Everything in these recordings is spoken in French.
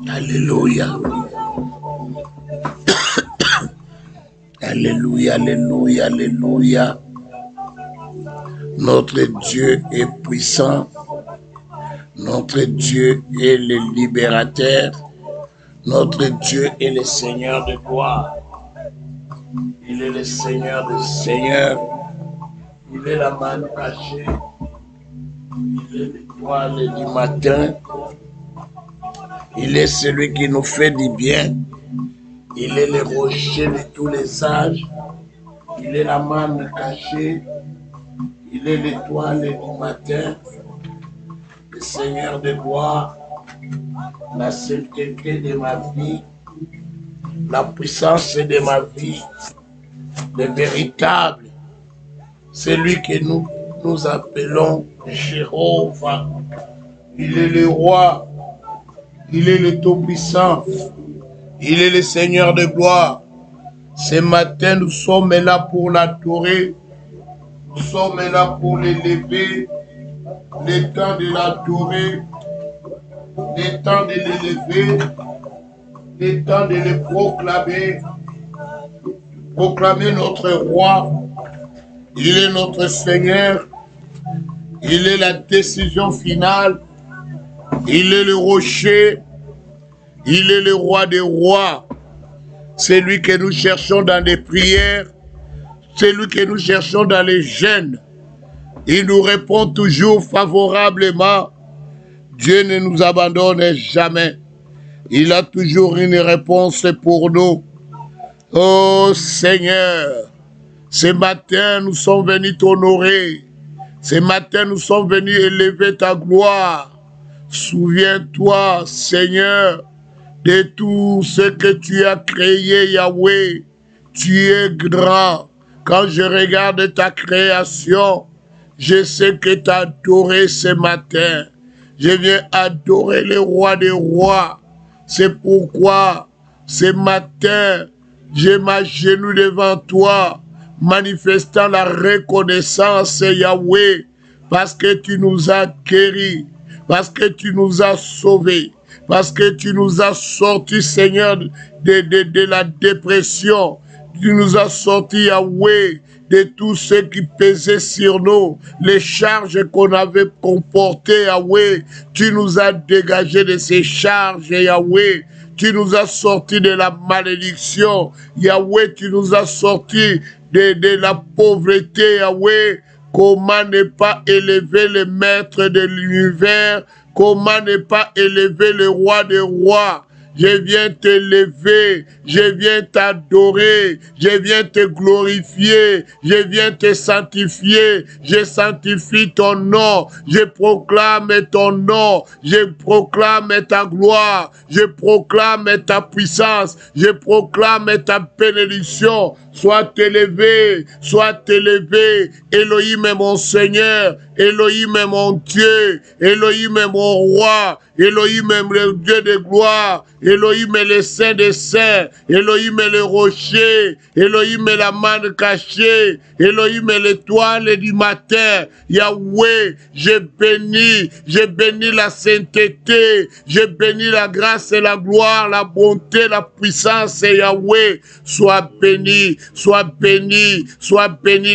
Alléluia. Alléluia, alléluia, alléluia. Notre Dieu est puissant. Notre Dieu est le libérateur. Notre Dieu est le Seigneur de gloire. Il est le Seigneur des seigneurs. Il est la manne cachée. Il est l'étoile du matin. Il est celui qui nous fait du bien. Il est le rocher de tous les âges. Il est la manne cachée. Il est l'étoile du matin. Le Seigneur de gloire. La sainteté de ma vie. La puissance de ma vie. Le véritable. Celui que nous appelons Jéhovah. Il est le roi. Il est le Tout-Puissant. Il est le Seigneur de gloire. Ce matin, nous sommes là pour l'adorer. Nous sommes là pour l'élever. Le temps de l'adorer. Le temps de l'élever. Le temps de le proclamer. Proclamer notre roi. Il est notre Seigneur. Il est la décision finale. Il est le rocher. Il est le roi des rois. C'est lui que nous cherchons dans les prières. C'est lui que nous cherchons dans les jeûnes. Il nous répond toujours favorablement. Dieu ne nous abandonne jamais. Il a toujours une réponse pour nous. Oh Seigneur, ce matin nous sommes venus t'honorer. Ce matin nous sommes venus élever ta gloire. Souviens-toi, Seigneur, de tout ce que tu as créé, Yahweh. Tu es grand. Quand je regarde ta création, je sais que tu as adoré ce matin. Je viens adorer le roi des rois. C'est pourquoi, ce matin, je m'agenouille devant toi, manifestant la reconnaissance, Yahweh, parce que tu nous as guéris, parce que tu nous as sauvés, parce que tu nous as sortis, Seigneur, de la dépression. Tu nous as sortis, Yahweh, de tout ce qui pesait sur nous, les charges qu'on avait comportées, Yahweh. Tu nous as dégagés de ces charges, Yahweh. Tu nous as sortis de la malédiction, Yahweh. Tu nous as sortis de la pauvreté, Yahweh. Comment ne pas élever le maître de l'univers? Comment ne pas élever le roi des rois? Je viens t'élever, je viens t'adorer, je viens te glorifier, je viens te sanctifier, je sanctifie ton nom, je proclame ton nom, je proclame ta gloire, je proclame ta puissance, je proclame ta bénédiction. Sois élevé, Elohim est mon Seigneur, Elohim est mon Dieu, Elohim est mon roi, Elohim est le Dieu de gloire, Elohim est le Saint des Saints, Elohim est le rocher, Elohim est la manne cachée, Elohim est l'étoile du matin. Yahweh, je bénis la sainteté, je bénis la grâce et la gloire, la bonté, la puissance, Yahweh, sois béni, sois béni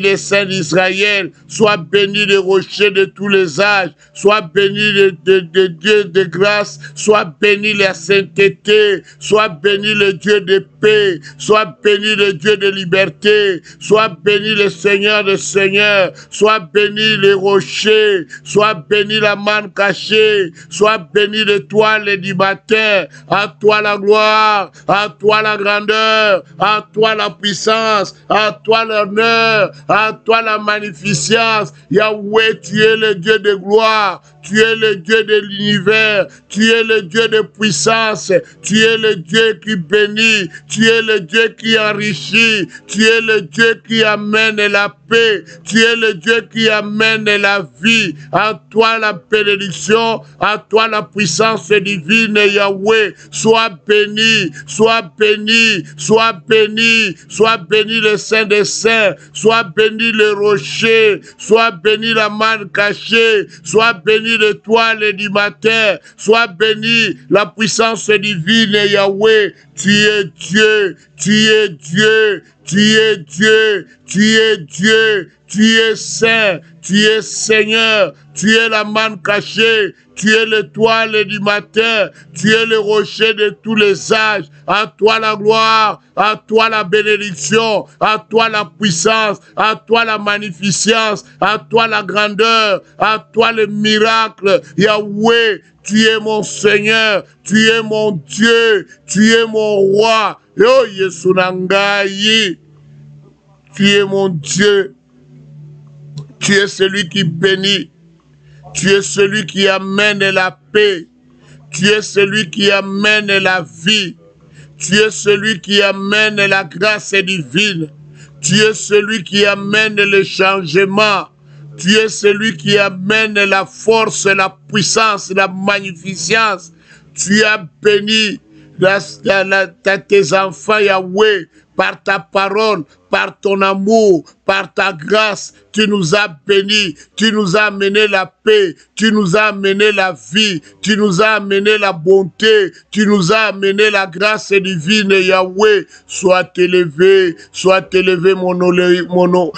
les saints d'Israël, sois béni les rochers de tous les âges, sois béni de Dieu de grâce, sois béni la sainteté, sois béni le Dieu de paix, sois béni le Dieu de liberté, sois béni le Seigneur des Seigneurs, sois béni les rochers, sois béni la manne cachée, sois béni l'étoile du matin, à toi la gloire, à toi la grandeur, à toi la puissance, à toi l'honneur, à toi la magnificence. Yahweh, tu es le Dieu de gloire, tu es le Dieu de l'univers, tu es le Dieu de puissance, tu es le Dieu qui bénit, tu es le Dieu qui enrichit, tu es le Dieu qui amène la paix, tu es le Dieu qui amène la vie. À toi la bénédiction, à toi la puissance divine, Yahweh. Sois béni, sois béni, sois béni, sois béni le Saint des Saints, sois béni le rocher, sois béni la manne cachée, sois béni l'étoile du matin, sois béni la puissance divine, Yahweh. Tu es Dieu, tu es Dieu, tu es Dieu, tu es Dieu, tu es saint, tu es Seigneur, tu es la manne cachée, tu es l'étoile du matin, tu es le rocher de tous les âges. À toi la gloire, à toi la bénédiction, à toi la puissance, à toi la magnificence, à toi la grandeur, à toi le miracle. Yahweh, tu es mon Seigneur, tu es mon Dieu, tu es mon roi. Oh Yesunangayi, tu es mon Dieu, tu es celui qui bénit, tu es celui qui amène la paix, tu es celui qui amène la vie, tu es celui qui amène la grâce divine, tu es celui qui amène le changement, tu es celui qui amène la force, la puissance, la magnificence. Tu as béni tes enfants, Yahweh, par ta parole, par ton amour, par ta grâce. Tu nous as bénis, tu nous as amené la paix, tu nous as amené la vie, tu nous as amené la bonté, tu nous as amené la grâce divine, Yahweh. Sois élevé, mon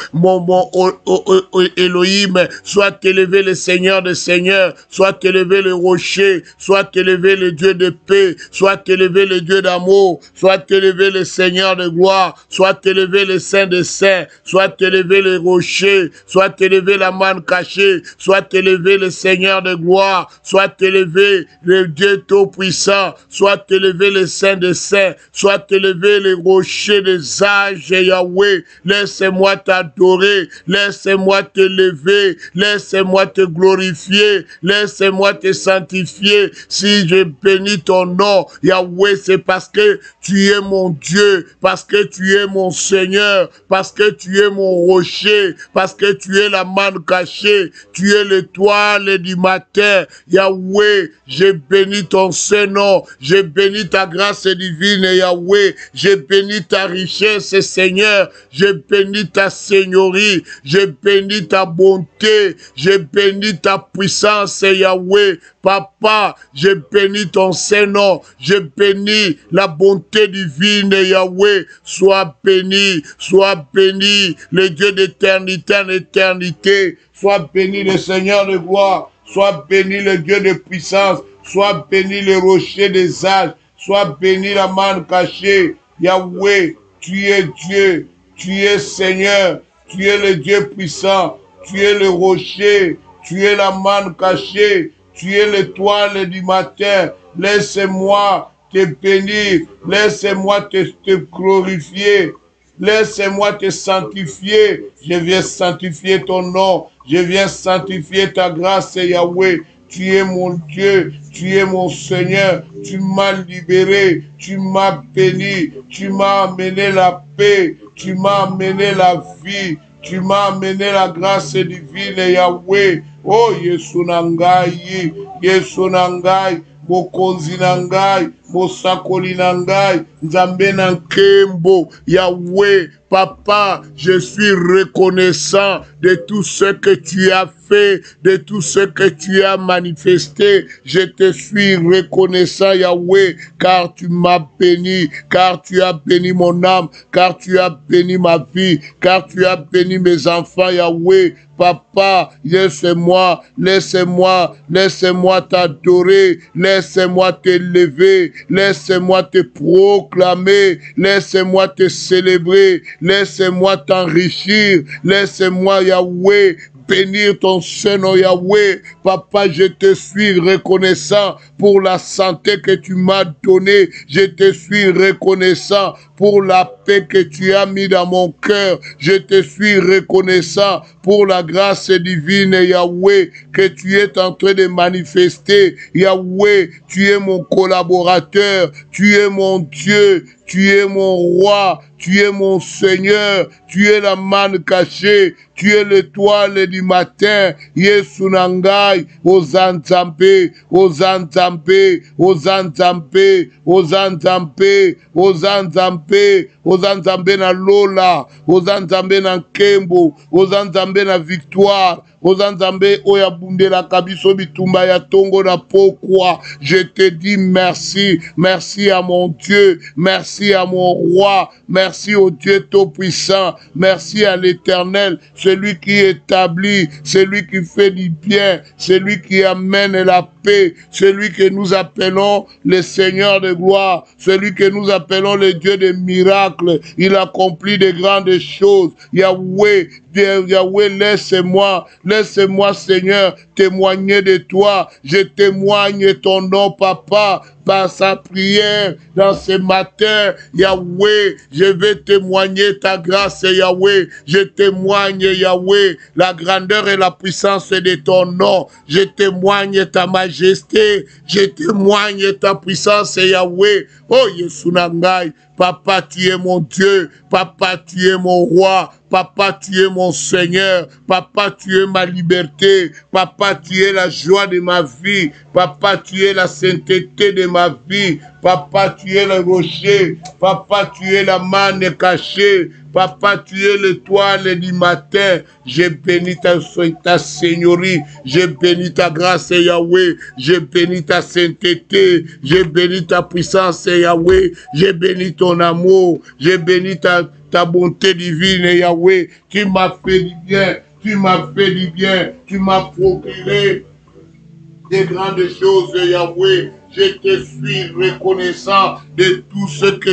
Elohim, soit élevé le Seigneur des Seigneurs, soit élevé le rocher, soit élevé le Dieu de paix, soit élevé le Dieu d'amour, soit élevé le Seigneur de gloire, soit élevé le Saint des Saints, soit élevé le rocher, soit élevé la manne cachée, soit élevé le Seigneur de gloire, soit élevé le Dieu tout-puissant, soit élevé le Saint des Saints, soit élevé le rocher des âges, Yahweh. Laisse-moi t'adorer, laisse-moi t'élever, laisse-moi te glorifier, laisse-moi te sanctifier. Si je bénis ton nom, Yahweh, c'est parce que tu es mon Dieu, parce que tu es mon Seigneur, parce que tu es mon rocher, parce que tu es la manne cachée, tu es l'étoile du matin. Yahweh, j'ai béni ton Saint-Nom, j'ai béni ta grâce divine, Yahweh, j'ai béni ta richesse, Seigneur, j'ai béni ta seigneurie, j'ai béni ta bonté, j'ai béni ta puissance, Yahweh. Papa, j'ai béni ton Saint-Nom, j'ai béni la bonté divine, Yahweh. Sois béni, le Dieu d'éternité en éternité. Sois béni le Seigneur de gloire, sois béni le Dieu de puissance, sois béni le rocher des âges, sois béni la manne cachée. Yahweh, tu es Dieu, tu es Seigneur, tu es le Dieu puissant, tu es le rocher, tu es la manne cachée, tu es l'étoile du matin. Laisse-moi te bénir, laisse-moi te glorifier, laisse-moi te sanctifier. Je viens sanctifier ton nom, je viens sanctifier ta grâce, Yahweh. Tu es mon Dieu, tu es mon Seigneur, tu m'as libéré, tu m'as béni, tu m'as amené la paix, tu m'as amené la vie, tu m'as amené la grâce divine, Yahweh. Oh, Yesu Nangai, Yesu Nangai, Mokonzi Nangai, mosakoli na ngai, nzambe na nkembo, Yahweh, Papa, je suis reconnaissant de tout ce que tu as fait, de tout ce que tu as manifesté. Je te suis reconnaissant, Yahweh, car tu m'as béni, car tu as béni mon âme, car tu as béni ma vie, car tu as béni mes enfants, Yahweh. Papa, laisse-moi, laisse-moi, laisse-moi t'adorer, laisse-moi t'élever, laisse-moi te proclamer, laisse-moi te célébrer, laisse-moi t'enrichir, laisse-moi, Yahweh, bénir ton Saint-Nom, Yahweh. Papa, je te suis reconnaissant pour la santé que tu m'as donnée. Je te suis reconnaissant pour la paix que tu as mis dans mon cœur. Je te suis reconnaissant pour la grâce divine, Yahweh, que tu es en train de manifester. Yahweh, tu es mon collaborateur, tu es mon Dieu, tu es mon roi, tu es mon Seigneur, tu es la manne cachée, tu es l'étoile du matin. Yesu nangai, ozanzambe, ozanzambe, ozanzambe, ozanzambe, ozanzambe, ozanzambe na lola, ozanzambe na nkembo, ozanzambe na victoire, ozanzambe oya bundela kabiso bitumba ya tongo na pokwa. Je te dis merci, merci à mon Dieu, merci à mon roi, merci au Dieu Tout-Puissant, merci à l'Éternel, celui qui établit, celui qui fait du bien, celui qui amène la paix, celui que nous appelons le Seigneur de gloire, celui que nous appelons le Dieu des miracles. Il accomplit de grandes choses. Yahweh, Yahweh, laisse-moi, laisse-moi, Seigneur, témoigner de toi. Je témoigne ton nom, Papa, par sa prière dans ce matin. Yahweh, je vais témoigner ta grâce, Yahweh. Je témoigne, Yahweh, la grandeur et la puissance de ton nom. Je témoigne ta majesté. Je témoigne ta puissance, Yahweh. Oh, Yesunangai, Papa, tu es mon Dieu. Papa, tu es mon roi. Papa, tu es mon Seigneur. Papa, tu es ma liberté. Papa, tu es la joie de ma vie. Papa, tu es la sainteté de ma vie. Papa, tu es le rocher. Papa, tu es la manne cachée. Papa, tu es l'étoile du matin. Je bénis ta seigneurie. Je bénis ta grâce, Yahweh. Je bénis ta sainteté. Je bénis ta puissance, Yahweh. Je bénis ton amour. Je bénis ta bonté divine, Yahweh. Tu m'as fait du bien. Tu m'as fait du bien. Tu m'as procuré des grandes choses, Yahweh. Je te suis reconnaissant de tout ce que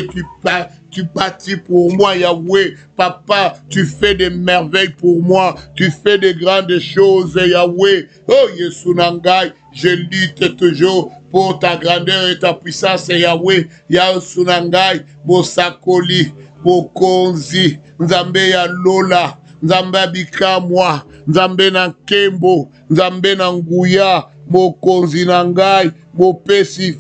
tu bâtis pour moi, Yahweh. Papa, tu fais des merveilles pour moi. Tu fais des grandes choses, Yahweh. Oh, Yesunangai, je lutte toujours pour ta grandeur et ta puissance, Yahweh. Yesunangai, Bosakoli, Bokonzi, Nzambe ya Lola, Nzambe abikamwa, Nzambe na nkembo, Nzambe na nguya, Mokonzi na ngai, mopesi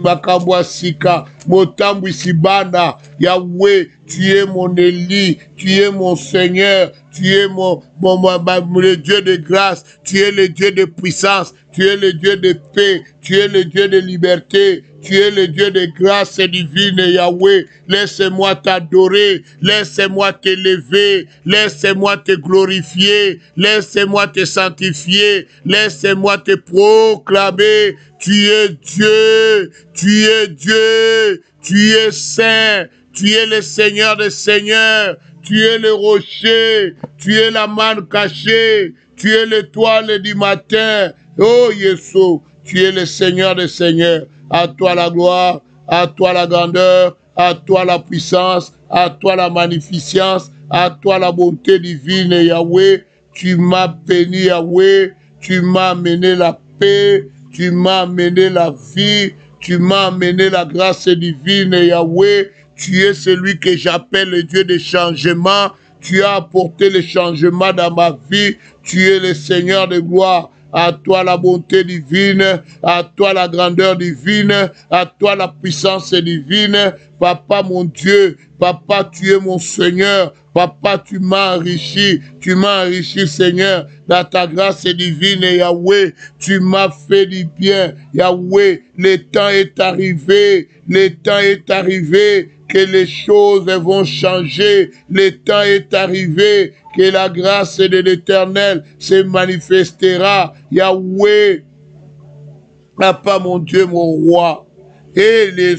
makambo sika, motambwisi banda. Yahweh, tu es mon Élie, tu es mon Seigneur, tu es le Dieu de grâce, tu es le Dieu de puissance, tu es le Dieu de paix, tu es le Dieu de liberté, tu es le Dieu de grâce divine, Yahweh. Laisse-moi t'adorer, laisse-moi t'élever, laisse-moi te glorifier, laisse-moi te sanctifier, laisse-moi te proclamer. Tu es Dieu, tu es Dieu, tu es saint, tu es le Seigneur des seigneurs, tu es le rocher, tu es la manne cachée, tu es l'étoile du matin. Oh Jésus, tu es le Seigneur des seigneurs. À toi la gloire, à toi la grandeur, à toi la puissance, à toi la magnificence, à toi la bonté divine, Yahweh. Tu m'as béni, Yahweh. Tu m'as amené la paix, tu m'as amené la vie, tu m'as amené la grâce divine, Yahweh. Tu es celui que j'appelle le Dieu des changements. Tu as apporté le changement dans ma vie. Tu es le Seigneur de gloire. À toi la bonté divine, à toi la grandeur divine, à toi la puissance divine. Papa mon Dieu, Papa tu es mon Seigneur, Papa, tu m'as enrichi, Seigneur, dans ta grâce divine, Yahweh. Tu m'as fait du bien, Yahweh. Le temps est arrivé, que les choses vont changer. Le temps est arrivé, que la grâce de l'Éternel se manifestera, Yahweh. Papa, mon Dieu, mon roi, et les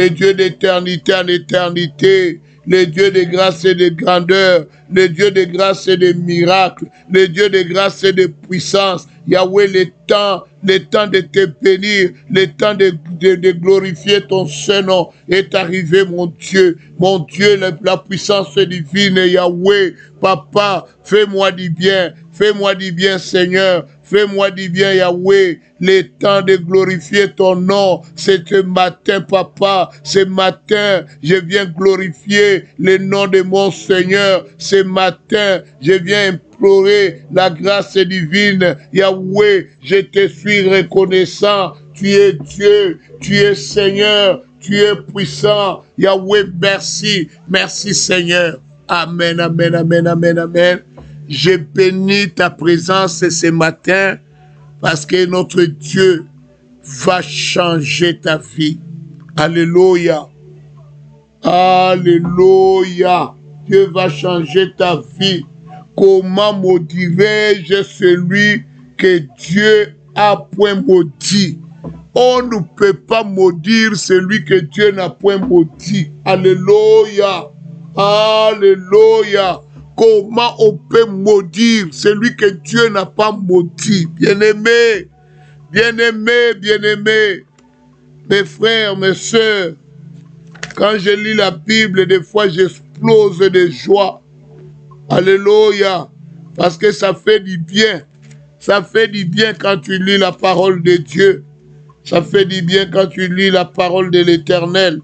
dieux d'éternité en éternité, les dieux de grâce et de grandeur, les dieux de grâce et de miracles, les dieux de grâce et de puissance. Yahweh, le temps de te bénir, le temps de glorifier ton Saint-Nom est arrivé, mon Dieu. Mon Dieu, la puissance divine, Yahweh. Papa, fais-moi du bien, Seigneur. Fais-moi du bien, Yahweh, le temps de glorifier ton nom. C'est ce matin, Papa. Ce matin, je viens glorifier le nom de mon Seigneur. Ce matin, je viens implorer la grâce divine. Yahweh, je te suis reconnaissant. Tu es Dieu, tu es Seigneur, tu es puissant. Yahweh, merci. Merci, Seigneur. Amen, amen, amen, amen, amen. Je bénis ta présence ce matin parce que notre Dieu va changer ta vie. Alléluia. Alléluia. Dieu va changer ta vie. Comment maudirais-je celui que Dieu a point maudit? On ne peut pas maudire celui que Dieu n'a point maudit. Alléluia. Alléluia. Comment on peut maudire celui que Dieu n'a pas maudit? Bien-aimé, bien-aimé, bien-aimé, mes frères, mes sœurs, quand je lis la Bible, des fois j'explose de joie. Alléluia. Parce que ça fait du bien. Ça fait du bien quand tu lis la parole de Dieu. Ça fait du bien quand tu lis la parole de l'Éternel.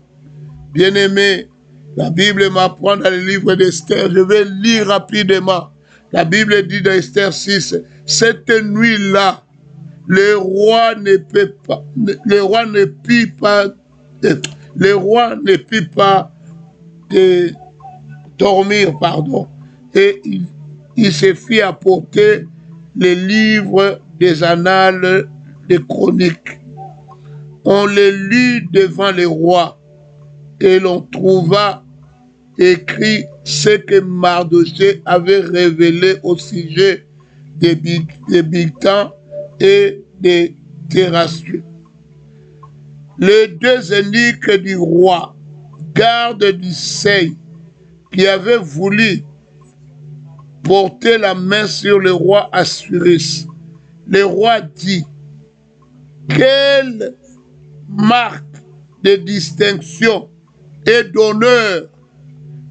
Bien-aimé, la Bible m'apprend dans le livre d'Esther. Je vais lire rapidement. La Bible dit dans Esther 6, cette nuit-là, le roi ne put pas dormir, pardon. Et il se fit apporter les livres des annales des chroniques. On les lut devant les rois et l'on trouva écrit ce que Mardochée avait révélé au sujet des Bigtan et des Terrassieux. Les deux eunuques du roi, gardes du seuil, qui avaient voulu porter la main sur le roi Assuérus. Le roi dit, quelle marque de distinction et d'honneur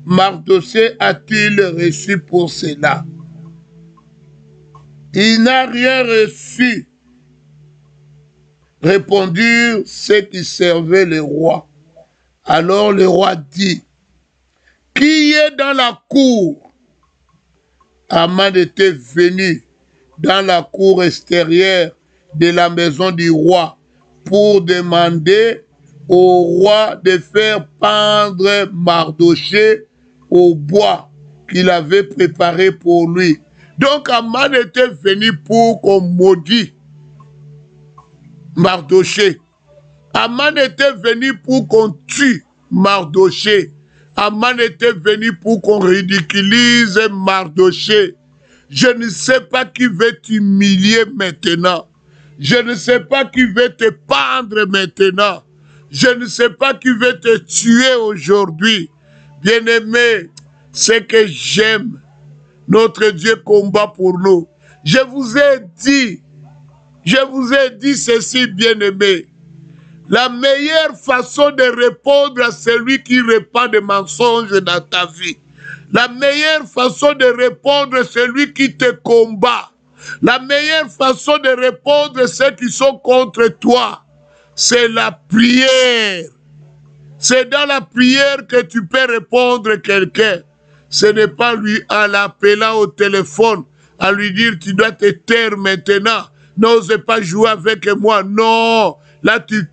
Mardochée a-t-il reçu pour cela? Il n'a rien reçu, répondirent ceux qui servaient le roi. Alors le roi dit, qui est dans la cour? Aman était venu dans la cour extérieure de la maison du roi pour demander au roi de faire pendre Mardochée au bois qu'il avait préparé pour lui. Donc Aman était venu pour qu'on maudit Mardochée. Aman était venu pour qu'on tue Mardochée. Aman était venu pour qu'on ridiculise Mardochée. Je ne sais pas qui veut t'humilier maintenant. Je ne sais pas qui veut te pendre maintenant. Je ne sais pas qui veut te tuer aujourd'hui. Bien-aimé, c'est que j'aime. Notre Dieu combat pour nous. Je vous ai dit ceci, bien-aimé. La meilleure façon de répondre à celui qui répand des mensonges dans ta vie, la meilleure façon de répondre à celui qui te combat, la meilleure façon de répondre à ceux qui sont contre toi, c'est la prière. C'est dans la prière que tu peux répondre à quelqu'un. Ce n'est pas lui en l'appelant au téléphone, à lui dire tu dois te taire maintenant. N'ose pas jouer avec moi. Non, là tu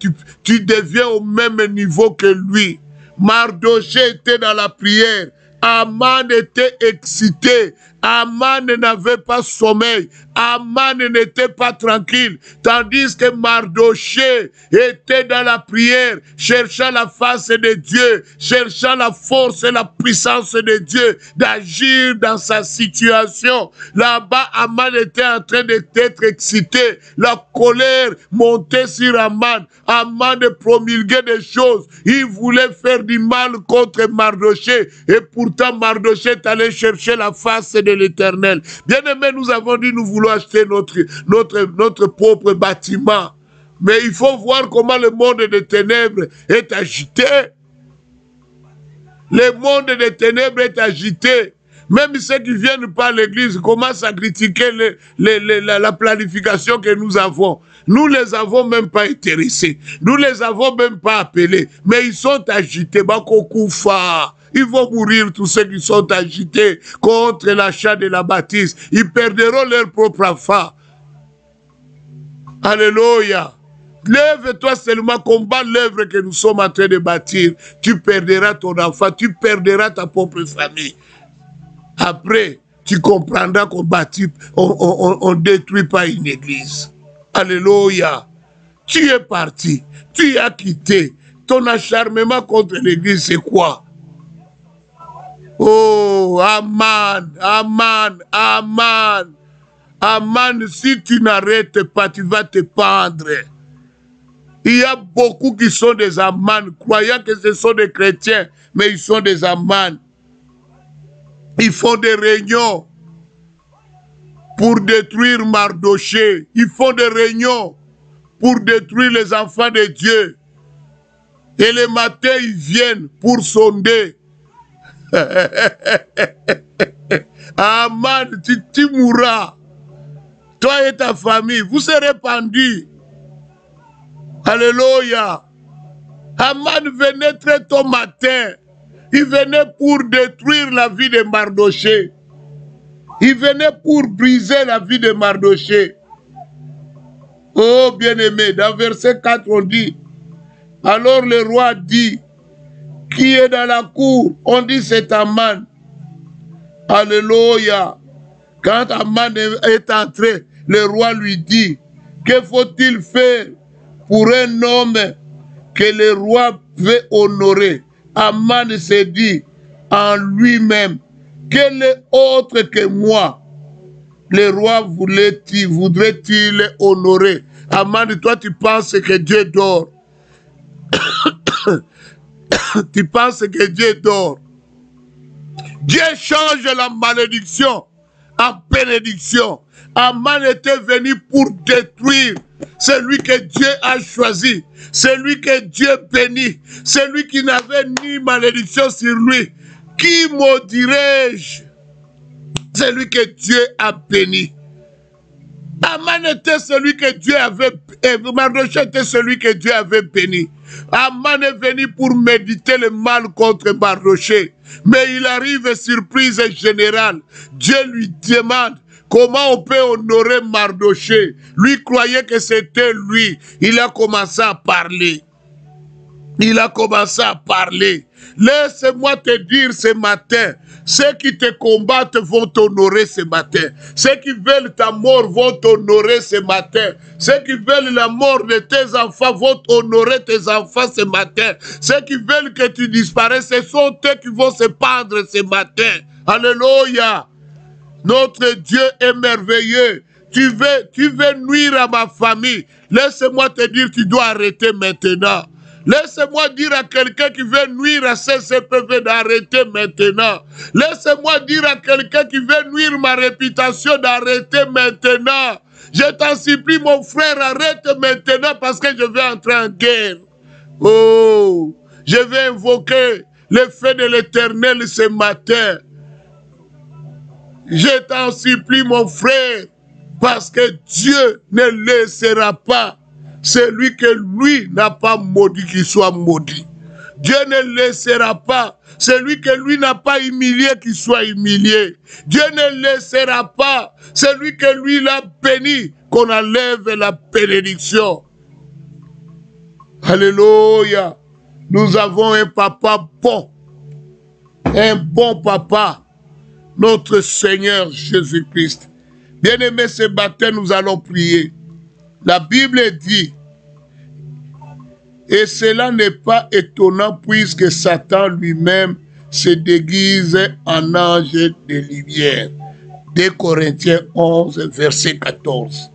deviens au même niveau que lui. Mardochée était dans la prière. Aman était excité. Aman n'avait pas sommeil. Aman n'était pas tranquille. Tandis que Mardoché était dans la prière, cherchant la face de Dieu, cherchant la force et la puissance de Dieu d'agir dans sa situation. Là-bas, Aman était en train d'être excité. La colère montait sur Aman. Aman de promulguer des choses. Il voulait faire du mal contre Mardoché. Et pourtant, Mardoché est allé chercher la face de l'Éternel. Bien-aimés, nous avons dit nous voulons acheter notre propre bâtiment. Mais il faut voir comment le monde des ténèbres est agité. Le monde des ténèbres est agité. Même ceux qui viennent pas à l'église commencent à critiquer la planification que nous avons. Nous les avons même pas intéressés. Nous les avons même pas appelés. Mais ils sont agités. Bakokoufa. Ils vont mourir tous ceux qui sont agités contre l'achat de la bâtisse. Ils perdront leur propre enfant. Alléluia. Lève-toi seulement, combat l'œuvre que nous sommes en train de bâtir. Tu perdras ton enfant, tu perdras ta propre famille. Après, tu comprendras qu'on bâtit, on détruit pas une église. Alléluia. Tu es parti, tu as quitté. Ton acharnement contre l'église, c'est quoi? Oh, Aman, Aman, Aman. Aman, si tu n'arrêtes pas, tu vas te pendre. Il y a beaucoup qui sont des Aman, croyant que ce sont des chrétiens, mais ils sont des Aman. Ils font des réunions pour détruire Mardoché. Ils font des réunions pour détruire les enfants de Dieu. Et le matin, ils viennent pour sonder. Aman, tu mourras. Toi et ta famille, vous serez pendus. Alléluia. Aman venait très tôt matin. Il venait pour détruire la vie de Mardoché. Il venait pour briser la vie de Mardoché. Oh bien-aimé, dans verset 4 on dit, alors le roi dit, qui est dans la cour? On dit c'est Aman. Alléluia. Quand Aman est entré, le roi lui dit, que faut-il faire pour un homme que le roi veut honorer? Aman se dit en lui-même, quel est autre que moi? Le roi voudrait-il honorer? Aman, toi tu penses que Dieu dort. Tu penses que Dieu dort. Dieu change la malédiction en bénédiction. Aman était venu pour détruire celui que Dieu a choisi, celui que Dieu bénit, celui qui n'avait ni malédiction sur lui. Qui maudirais-je? Celui que Dieu a béni. Aman était celui que Dieu avait, Mardoché était celui que Dieu avait béni. Aman est venu pour méditer le mal contre Mardoché. Mais il arrive surprise générale. Dieu lui demande comment on peut honorer Mardoché. Lui croyait que c'était lui. Il a commencé à parler. Il a commencé à parler. Laisse-moi te dire ce matin, ceux qui te combattent vont t'honorer ce matin. Ceux qui veulent ta mort vont t'honorer ce matin. Ceux qui veulent la mort de tes enfants vont honorer tes enfants ce matin. Ceux qui veulent que tu disparaisses, ce sont eux qui vont se pendre ce matin. Alléluia. Notre Dieu est merveilleux. Tu veux nuire à ma famille. Laisse-moi te dire, tu dois arrêter maintenant. Laisse-moi dire à quelqu'un qui veut nuire à CCPV d'arrêter maintenant. Laisse-moi dire à quelqu'un qui veut nuire ma réputation d'arrêter maintenant. Je t'en supplie, mon frère, arrête maintenant parce que je vais entrer en guerre. Oh, je vais invoquer le feu de l'Éternel ce matin. Je t'en supplie, mon frère, parce que Dieu ne laissera pas celui que lui n'a pas maudit qu'il soit maudit. Dieu ne laissera pas celui que lui n'a pas humilié qu'il soit humilié. Dieu ne laissera pas celui que lui l'a béni qu'on enlève la bénédiction. Alléluia. Nous avons un papa bon. un bon papa, notre Seigneur Jésus-Christ. Bien-aimés, ce matin, nous allons prier. La Bible dit, et cela n'est pas étonnant puisque Satan lui-même se déguise en ange de lumière. 2 Corinthiens 11, verset 14.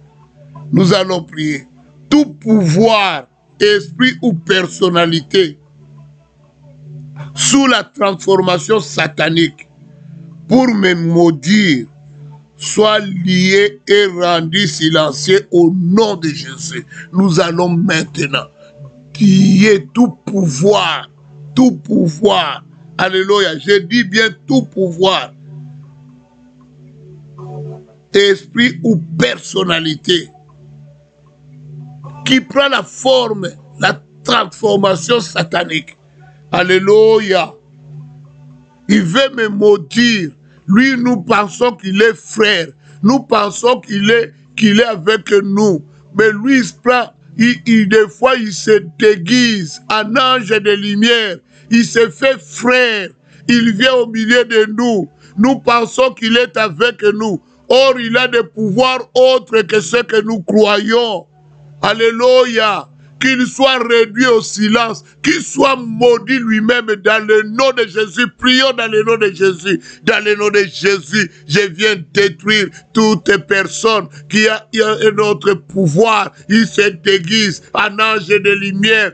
Nous allons prier. Tout pouvoir, esprit ou personnalité sous la transformation satanique pour me maudire soit lié et rendu silencieux au nom de Jésus. Nous allons maintenant tuer tout pouvoir, alléluia, je dis bien tout pouvoir, esprit ou personnalité qui prend la forme, la transformation satanique. Alléluia. Il veut me maudire. Lui, nous pensons qu'il est frère. Nous pensons qu'il est avec nous. Mais lui, il se prend, des fois, il se déguise en ange de lumière. Il se fait frère. Il vient au milieu de nous. Nous pensons qu'il est avec nous. Or, il a des pouvoirs autres que ceux que nous croyons. Alléluia. Qu'il soit réduit au silence, qu'il soit maudit lui-même dans le nom de Jésus. Prions dans le nom de Jésus. Dans le nom de Jésus, je viens détruire toute personne qui a un autre pouvoir. Il se déguise en ange de lumière,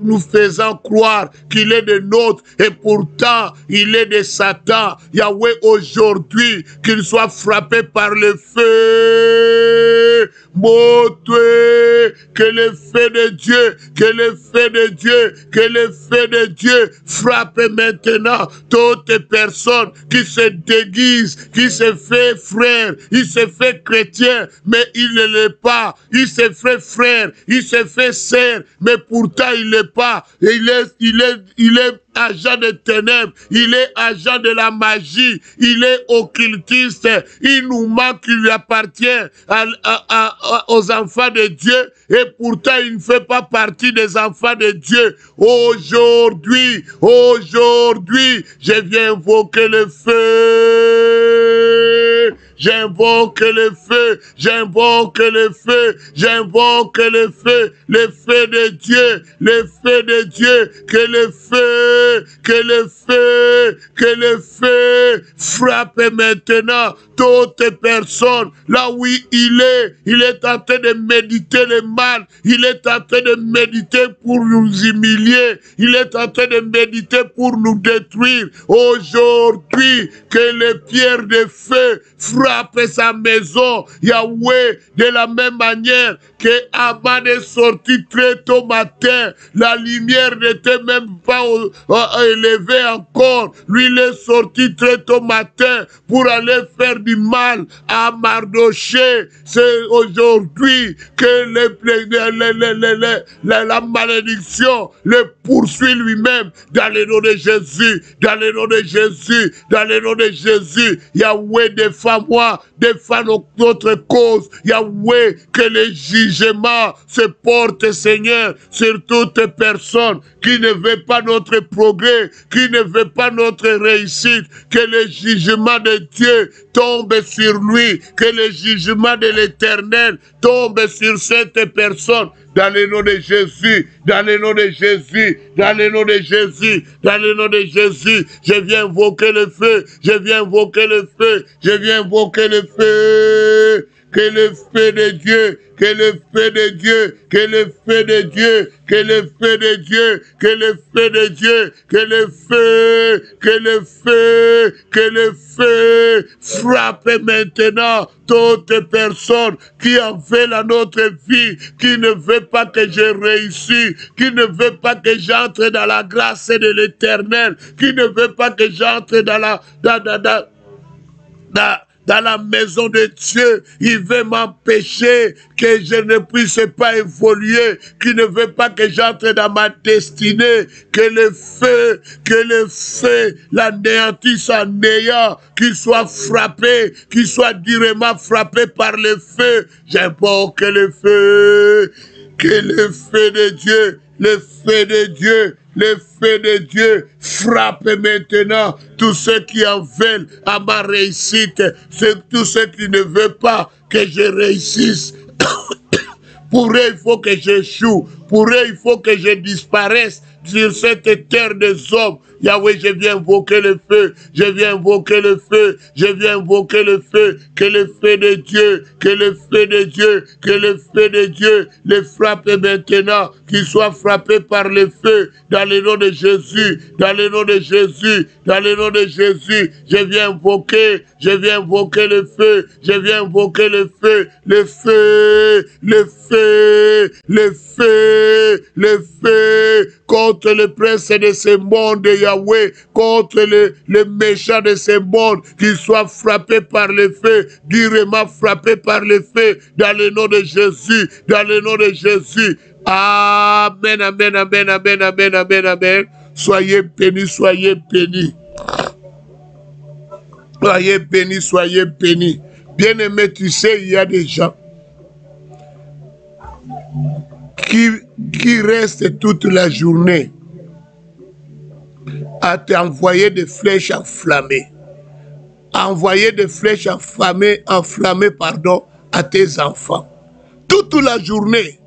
nous faisant croire qu'il est de nôtre et pourtant il est de Satan. Yahweh, aujourd'hui, qu'il soit frappé par le feu. Que le feu de Dieu, que le feu de Dieu, que le feu de Dieu frappe maintenant toute personne qui se déguise, qui se fait frère, il se fait chrétien, mais il ne l'est pas. Il se fait frère, il se fait sœur, mais pourtant il ne l'est pas. Il est agent de ténèbres, il est agent de la magie, il est occultiste, il nous manque, il lui appartient aux enfants de Dieu, et pourtant il ne fait pas partie des enfants de Dieu. Aujourd'hui, je viens invoquer le feu. J'invoque le feu, j'invoque le feu, j'invoque le feu de Dieu, le feu de Dieu, que le feu frappe maintenant toute personne, là où il est en train de méditer le mal, il est en train de méditer pour nous humilier, il est en train de méditer pour nous détruire. Aujourd'hui, que les pierres de feu frappe sa maison, Yahweh, de la même manière que Aman est sorti très tôt matin, la lumière n'était même pas élevée encore, lui il est sorti très tôt matin pour aller faire du mal à Mardoché. C'est aujourd'hui que la malédiction le poursuit lui-même dans le nom de Jésus, dans le nom de Jésus, dans le nom de Jésus. Yahweh, défends-moi, défends notre cause. Yahweh, que les jugements se portent, Seigneur, sur toute personne qui ne veut pas notre progrès, qui ne veut pas notre réussite. Que le jugement de Dieu tombe sur lui, que le jugement de l'Éternel tombe sur cette personne. Dans le nom de Jésus, dans le nom de Jésus, dans le nom de Jésus, dans le nom de Jésus, je viens invoquer le feu, je viens invoquer le feu, je viens invoquer le feu. Que le feu de Dieu, que le feu de Dieu, que le feu de Dieu, que le feu de Dieu, que le feu de Dieu, que le feu, que le feu, que le feu frappe maintenant toute personne qui en fait la notre vie, qui ne veut pas que je réussisse, qui ne veut pas que j'entre dans la grâce de l'Éternel, qui ne veut pas que j'entre dans la maison de Dieu, il veut m'empêcher que je ne puisse pas évoluer, qui ne veut pas que j'entre dans ma destinée, que le feu, l'anéantisse en néant, qu'il soit frappé, qu'il soit durement frappé par le feu. J'invoque le feu, que le feu de Dieu, le feu de Dieu, le feu de Dieu frappe maintenant tous ceux qui en veulent à ma réussite, tous ceux qui ne veulent pas que je réussisse. Pour eux, il faut que j'échoue. Pour eux, il faut que je disparaisse sur cette terre des hommes. Yahweh, je viens invoquer le feu. Je viens invoquer le feu. Je viens invoquer le feu. Que le feu de Dieu, que le feu de Dieu, que le feu de Dieu les frappe maintenant. Qu'ils soient frappés par le feu. Dans le nom de Jésus. Dans le nom de Jésus. Dans le nom de Jésus. Je viens invoquer le feu. Je viens invoquer le feu. Le feu. Le feu. Le feu. Le feu. Contre le prince de ce monde, Yahweh, contre le méchant de ce monde, qu'il soit frappé par le feu, durement frappé par le feu, dans le nom de Jésus, dans le nom de Jésus. Amen, amen, amen, amen, amen, amen, amen. Soyez bénis, soyez bénis. Soyez bénis, soyez bénis. Bien-aimé, tu sais, il y a des gens qui reste toute la journée à t'envoyer des flèches enflammées. Envoyer des flèches enflammées, à tes enfants. Toute la journée,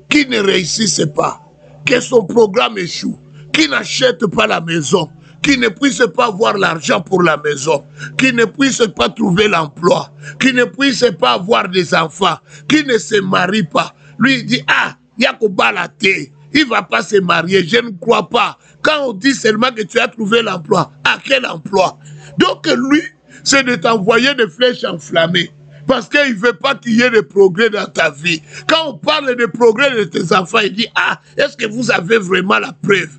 qui ne réussissent pas, que son programme échoue, qui n'achète pas la maison, qui ne puisse pas avoir l'argent pour la maison, qui ne puisse pas trouver l'emploi, qui ne puisse pas avoir des enfants, qui ne se marie pas. Lui il dit, ah, Yakobalate, il ne va pas se marier, je ne crois pas. Quand on dit seulement que tu as trouvé l'emploi, à quel emploi? Donc lui, c'est de t'envoyer des flèches enflammées. Parce qu'il ne veut pas qu'il y ait de progrès dans ta vie. Quand on parle de progrès de tes enfants, il dit, ah, est-ce que vous avez vraiment la preuve?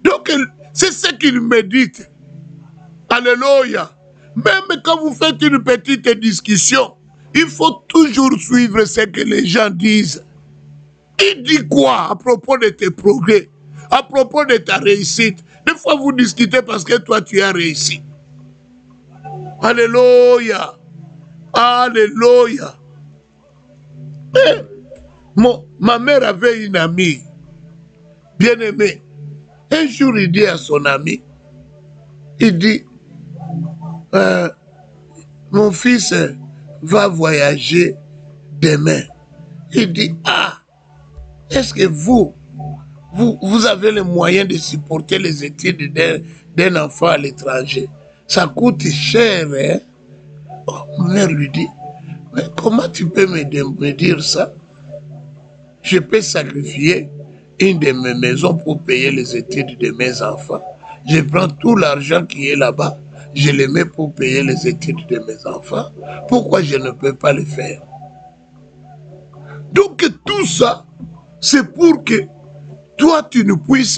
Donc, c'est ce qu'il médite. Alléluia. Même quand vous faites une petite discussion, il faut toujours suivre ce que les gens disent. Il dit quoi à propos de tes progrès, à propos de ta réussite? Des fois, vous discutez parce que toi, tu as réussi. Alléluia. Alléluia. Ma mère avait une amie bien-aimée. Un jour, il dit à son ami, il dit, mon fils va voyager demain. Il dit, ah, est-ce que vous avez les moyens de supporter les études d'un enfant à l'étranger? Ça coûte cher, hein? Oh, ma mère lui dit, mais comment tu peux me dire ça? Je peux sacrifier une de mes maisons pour payer les études de mes enfants. Je prends tout l'argent qui est là-bas, je le mets pour payer les études de mes enfants. Pourquoi je ne peux pas le faire? Donc tout ça, c'est pour que toi, tu puisses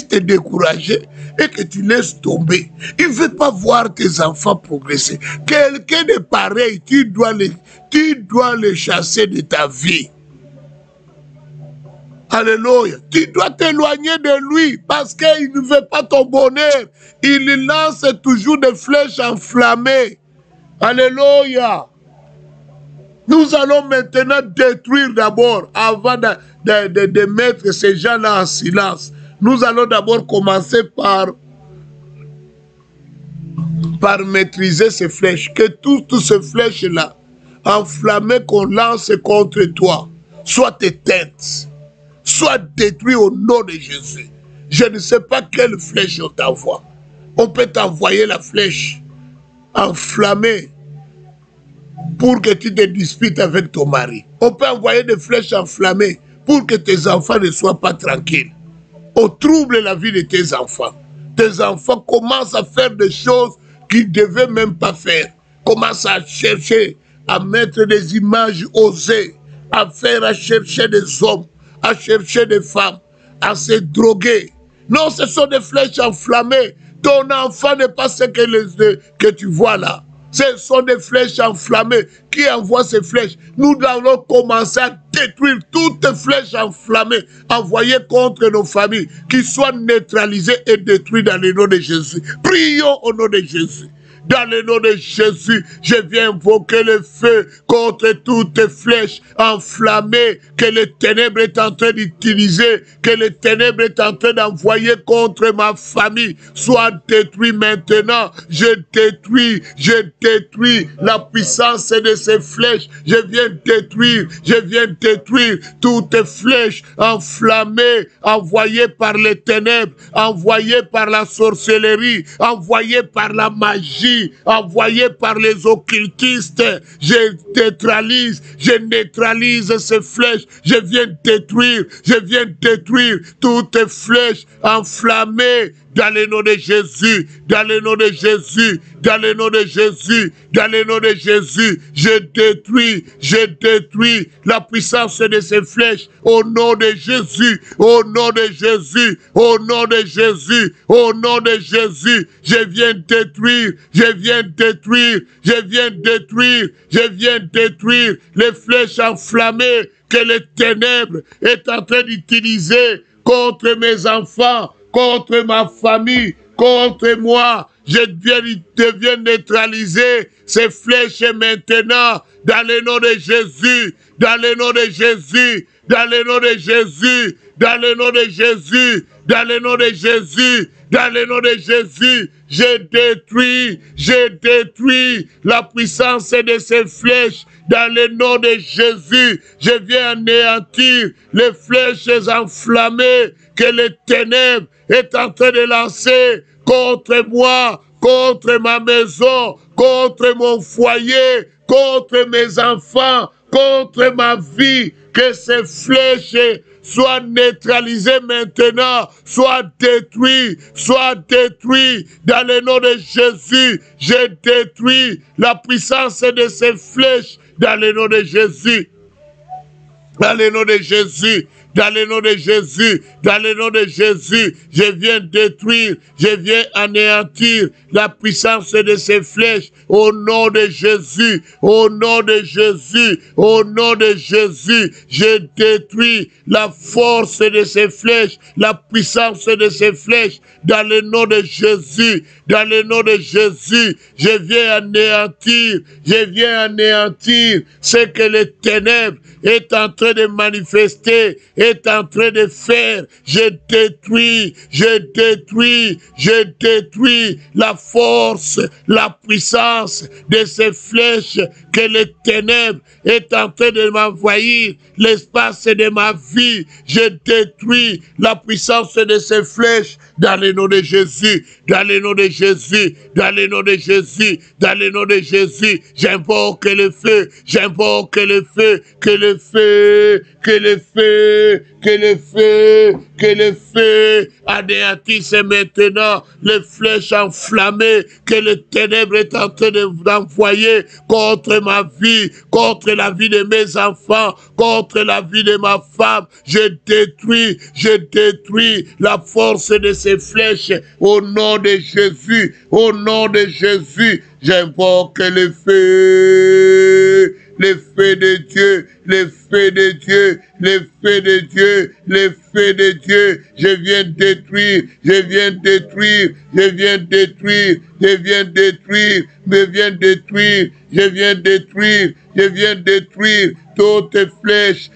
te décourager et que tu laisses tomber. Il ne veut pas voir tes enfants progresser. Quelqu'un de pareil, tu dois les chasser de ta vie. Alléluia. Tu dois t'éloigner de lui parce qu'il ne veut pas ton bonheur. Il lance toujours des flèches enflammées. Alléluia. Nous allons maintenant détruire d'abord, avant de mettre ces gens-là en silence. Nous allons d'abord commencer par maîtriser ces flèches. Que toutes ces flèches-là, enflammées qu'on lance contre toi, soient éteintes, soient détruites au nom de Jésus. Je ne sais pas quelle flèche on t'envoie. On peut t'envoyer la flèche enflammée pour que tu te disputes avec ton mari. On peut envoyer des flèches enflammées pour que tes enfants ne soient pas tranquilles. On trouble la vie de tes enfants. Tes enfants commencent à faire des choses qu'ils ne devaient même pas faire. Commencent à chercher, à mettre des images osées, à chercher des hommes, à chercher des femmes, à se droguer. Non, ce sont des flèches enflammées. Ton enfant n'est pas ce que tu vois là. Ce sont des flèches enflammées. Qui envoie ces flèches? Nous allons commencer à détruire toutes les flèches enflammées envoyées contre nos familles, qui soient neutralisées et détruites dans le nom de Jésus. Prions au nom de Jésus. dans le nom de Jésus, je viens invoquer le feu contre toutes flèches enflammées que les ténèbres est en train d'utiliser, que les ténèbres est en train d'envoyer contre ma famille, soit détruit maintenant. Je détruis la puissance de ces flèches. Je viens détruire toutes flèches enflammées, envoyées par les ténèbres, envoyées par la sorcellerie, envoyées par la magie, envoyées par les occultistes. Je neutralise ces flèches. Je viens détruire toutes flèches enflammées dans le nom de Jésus, dans le nom de Jésus, dans le nom de Jésus, dans le nom de Jésus. Je détruis la puissance de ces flèches au nom de Jésus, au nom de Jésus, au nom de Jésus, au nom de Jésus. Je viens détruire les flèches enflammées que les ténèbres est en train d'utiliser contre mes enfants, contre ma famille, contre moi. Je deviens neutraliser ces flèches maintenant, dans le nom de Jésus, dans le nom de Jésus, dans le nom de Jésus, dans le nom de Jésus, dans le nom de Jésus, dans le nom de Jésus. Je détruis la puissance de ces flèches dans le nom de Jésus. Je viens anéantir les flèches enflammées que les ténèbres est en train de lancer contre moi, contre ma maison, contre mon foyer, contre mes enfants, contre ma vie. Que ces flèches soient neutralisées maintenant, soient détruites dans le nom de Jésus. Je détruis la puissance de ces flèches dans le nom de Jésus. Dans le nom de Jésus, dans le nom de Jésus, dans le nom de Jésus, je viens détruire, je viens anéantir la puissance de ces flèches au nom de Jésus, au nom de Jésus, au nom de Jésus. Je détruis la force de ces flèches, la puissance de ces flèches dans le nom de Jésus, dans le nom de Jésus. Je viens anéantir ce que les ténèbres est en train de manifester, est en train de faire. Je détruis la force, la puissance de ces flèches que les ténèbres est en train de m'envahir l'espace de ma vie. Je détruis la puissance de ces flèches dans le nom de Jésus, dans le nom de Jésus, dans le nom de Jésus, dans le nom de Jésus. J'invoque le feu, j'invoque le feu, que le feu, que le feu, que le feu, que le feu anéantisse maintenant les flèches enflammées que le ténèbre est en train d'envoyer contre ma vie, contre la vie de mes enfants, contre la vie de ma femme. Je détruis la force de ces flèches au nom de Jésus, au nom de Jésus. J'invoque le feu de Dieu, le feu de Dieu, le feu de Dieu, le feu de Dieu. Je viens détruire toutes flèches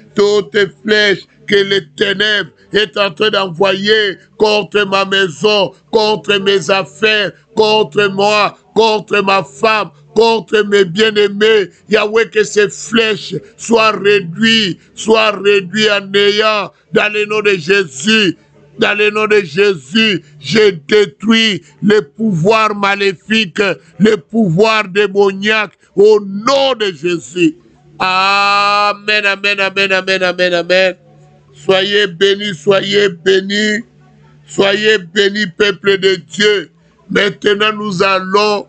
que les ténèbres est en train d'envoyer contre ma maison, contre mes affaires, contre moi, contre ma femme, contre mes bien-aimés. Yahweh, que ces flèches soient réduites en néant dans le nom de Jésus. Dans le nom de Jésus, je détruis les pouvoirs maléfiques, les pouvoirs démoniaques au nom de Jésus. Amen, amen, amen, amen, amen, amen. Soyez bénis, peuple de Dieu. Maintenant, nous allons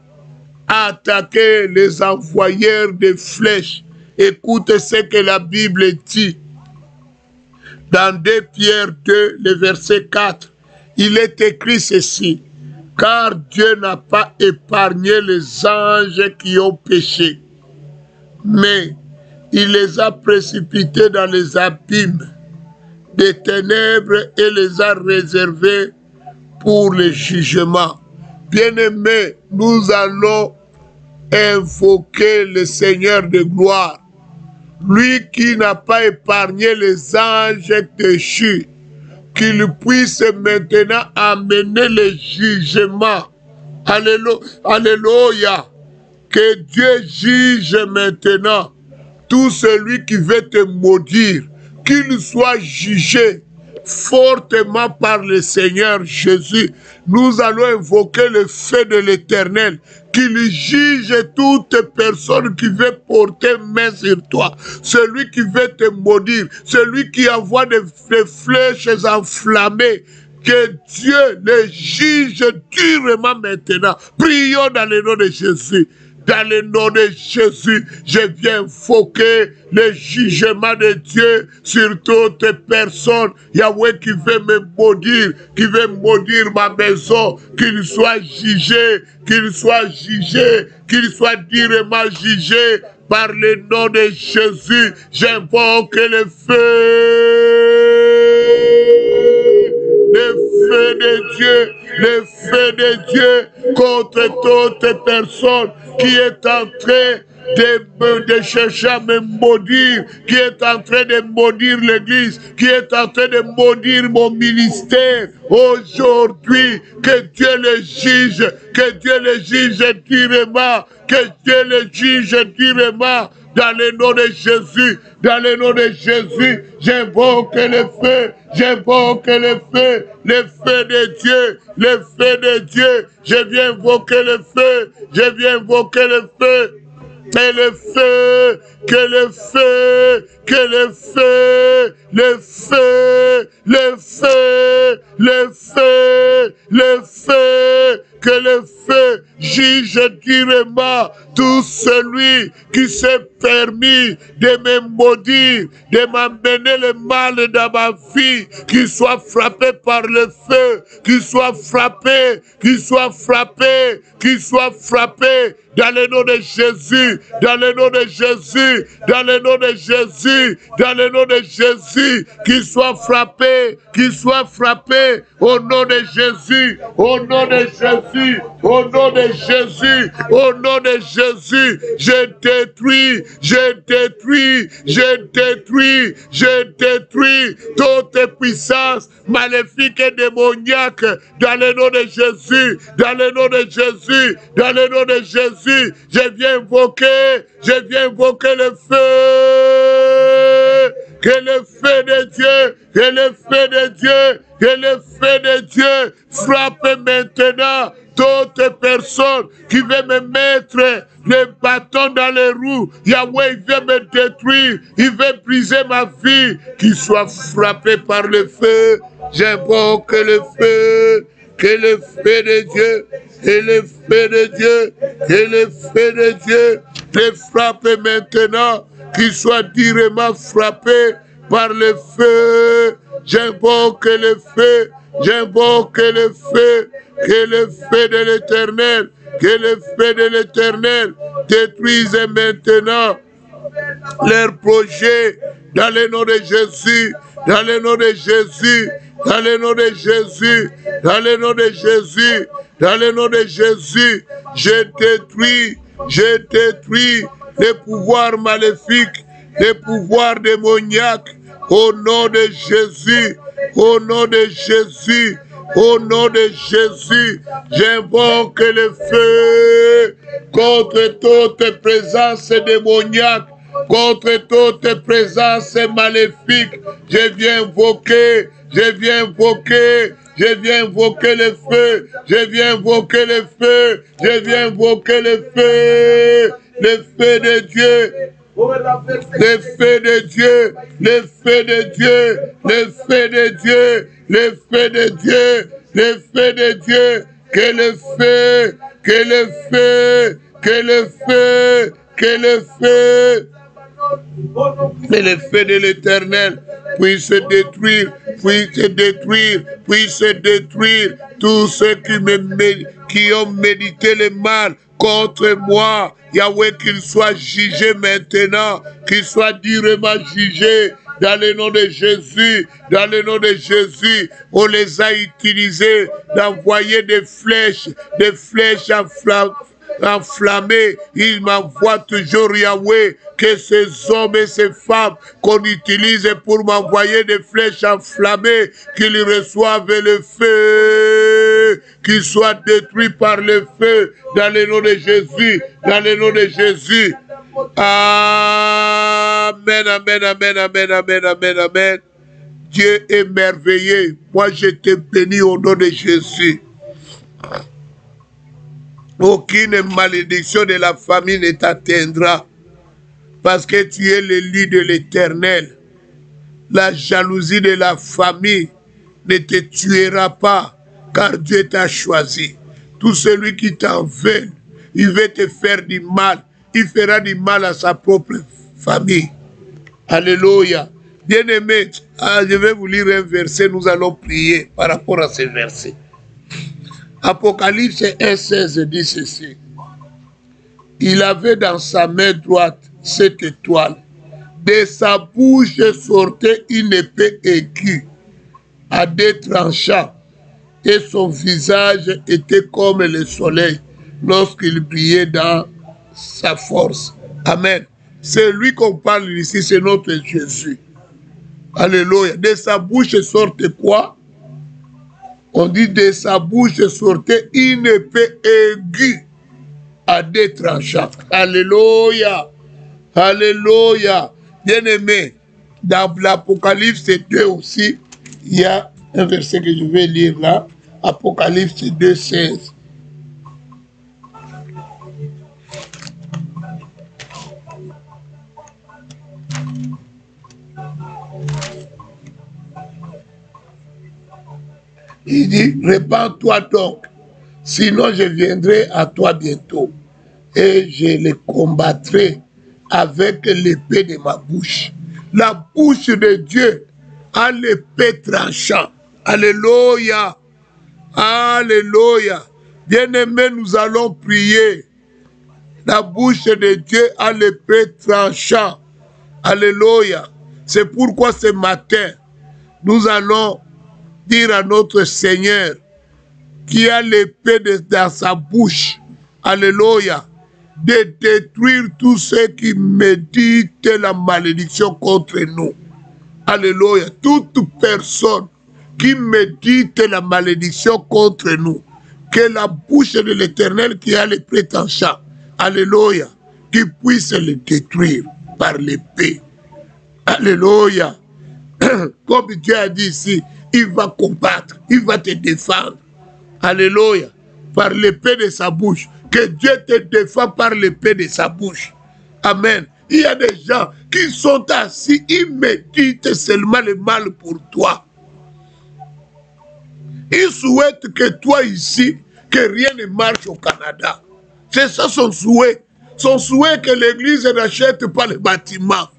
attaquer les envoyeurs de flèches. Écoutez ce que la Bible dit. Dans 2 Pierre 2, le verset 4, il est écrit ceci: car Dieu n'a pas épargné les anges qui ont péché, mais il les a précipités dans les abîmes des ténèbres et les a réservés pour le jugement. Bien-aimés, nous allons invoquer le Seigneur de gloire. Lui qui n'a pas épargné les anges déchus, qu'il puisse maintenant amener le jugement. Alléluia. Que Dieu juge maintenant tout celui qui veut te maudire, qu'il soit jugé fortement par le Seigneur Jésus. Nous allons invoquer le feu de l'Éternel, qu'il juge toute personne qui veut porter main sur toi, celui qui veut te maudire, celui qui envoie des flèches enflammées. Que Dieu le juge durement maintenant. Prions dans le nom de Jésus. Dans le nom de Jésus, je viens invoquer le jugement de Dieu sur toute personne, Yahweh, qui veut me maudire, qui veut maudire ma maison, qu'il soit jugé, qu'il soit jugé, qu'il soit durement jugé par le nom de Jésus. J'invoque le feu de Dieu, le feu de Dieu contre toute personne qui est en train de chercher à me maudire, qui est en train de maudire l'église, qui est en train de maudire mon ministère. Aujourd'hui, que Dieu le juge, que Dieu le juge durement, que Dieu le juge durement. Dans le nom de Jésus, dans le nom de Jésus, j'invoque le feu, j'invoque le feu de Dieu, le feu de Dieu. Je viens invoquer le feu, je viens invoquer le feu. Et le feu, que le feu, que le feu, le feu, le feu, le feu, le feu, que le feu juge durement tout celui qui s'est permis de me maudire, de m'amener le mal dans ma vie, qu'il soit frappé par le feu, qu'il soit frappé, qu'il soit frappé, qu'il soit frappé, dans le nom de Jésus, dans le nom de Jésus, dans le nom de Jésus, dans le nom de Jésus, qu'il soit frappé, au nom de Jésus, au nom de Jésus, au nom de Jésus, au nom de Jésus, je détruis toute puissance maléfique et démoniaque, dans le nom de Jésus, dans le nom de Jésus, dans le nom de Jésus, je viens invoquer le feu, que le feu de Dieu, que le feu de Dieu, que le feu de Dieu frappe maintenant toute personne qui veut me mettre le bâton dans les roues. Yahweh, il veut me détruire, il veut briser ma vie, qu'il soit frappé par le feu. J'invoque le feu, que le feu de Dieu, et le feu de Dieu, et le feu de Dieu te frappe maintenant, qu'il soit durement frappé par le feu. J'invoque le feu, j'invoque le feu, que le feu de l'Éternel, que le feu de l'Éternel détruise maintenant leurs projets, dans le nom de Jésus, dans le nom de Jésus, dans le nom de Jésus, dans le nom de Jésus, dans le nom de Jésus, je détruis les pouvoirs maléfiques, les pouvoirs démoniaques, au nom de Jésus, au nom de Jésus, au nom de Jésus, j'invoque le feu contre toute présence démoniaque, contre toute présence maléfique. Je viens invoquer le feu, je viens invoquer le feu, je viens invoquer le feu de Dieu. Le feu de Dieu, le feu de Dieu, le feu de Dieu, le feu de Dieu, le feu de Dieu, que le feu, que le feu, que le feu, que le feu, que le feu de l'Éternel puisse détruire, puisse détruire tous ceux qui ont médité le mal contre moi. Yahweh, qu'il soit jugé maintenant, qu'il soit durement jugé dans le nom de Jésus, dans le nom de Jésus. On les a utilisés d'envoyer des flèches enflammés. Il m'envoie toujours, Yahweh, que ces hommes et ces femmes qu'on utilise pour m'envoyer des flèches enflammées, qu'ils reçoivent le feu, qu'ils soient détruits par le feu, dans le nom de Jésus, dans le nom de Jésus. Amen, amen, amen, amen, amen, amen, amen. Dieu est merveilleux. Moi, je te bénis au nom de Jésus. Aucune malédiction de la famille ne t'atteindra. Parce que tu es le lit de l'Éternel. La jalousie de la famille ne te tuera pas, car Dieu t'a choisi. Tout celui qui t'en veut, il veut te faire du mal. Il fera du mal à sa propre famille. Alléluia. Bien-aimés, je vais vous lire un verset, nous allons prier par rapport à ce verset. Apocalypse 1,16 dit ceci. Il avait dans sa main droite cette étoile. De sa bouche sortait une épée aiguë à deux tranchants, et son visage était comme le soleil lorsqu'il brillait dans sa force. Amen. C'est lui qu'on parle ici, c'est notre Jésus. Alléluia. De sa bouche sortait quoi? On dit de sa bouche sortait une épée aiguë à deux tranchants. Alléluia. Alléluia. Bien-aimé, dans l'Apocalypse 2 aussi, il y a un verset que je vais lire là. Apocalypse 2, 16. Il dit, répands-toi donc, sinon je viendrai à toi bientôt, et je les combattrai avec l'épée de ma bouche. La bouche de Dieu a l'épée tranchant. Alléluia. Alléluia. Bien-aimés, nous allons prier. La bouche de Dieu a l'épée tranchant. Alléluia. C'est pourquoi ce matin, nous allons dire à notre Seigneur qui a l'épée dans sa bouche, alléluia, de détruire tous ceux qui méditent la malédiction contre nous. Alléluia. Toute personne qui médite la malédiction contre nous, que la bouche de l'Éternel qui a l'épée tranchant, alléluia, qui puisse le détruire par l'épée. Alléluia. Comme Dieu a dit ici, il va combattre, il va te défendre. Alléluia. Par l'épée de sa bouche. Que Dieu te défend par l'épée de sa bouche. Amen. Il y a des gens qui sont assis, ils méditent seulement le mal pour toi. Ils souhaitent que toi ici, que rien ne marche au Canada. C'est ça son souhait. Son souhait que l'église n'achète pas les bâtiments.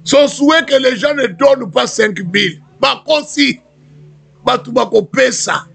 Son souhait que les gens ne donnent pas 5 000. Bakosi, batubako pesa.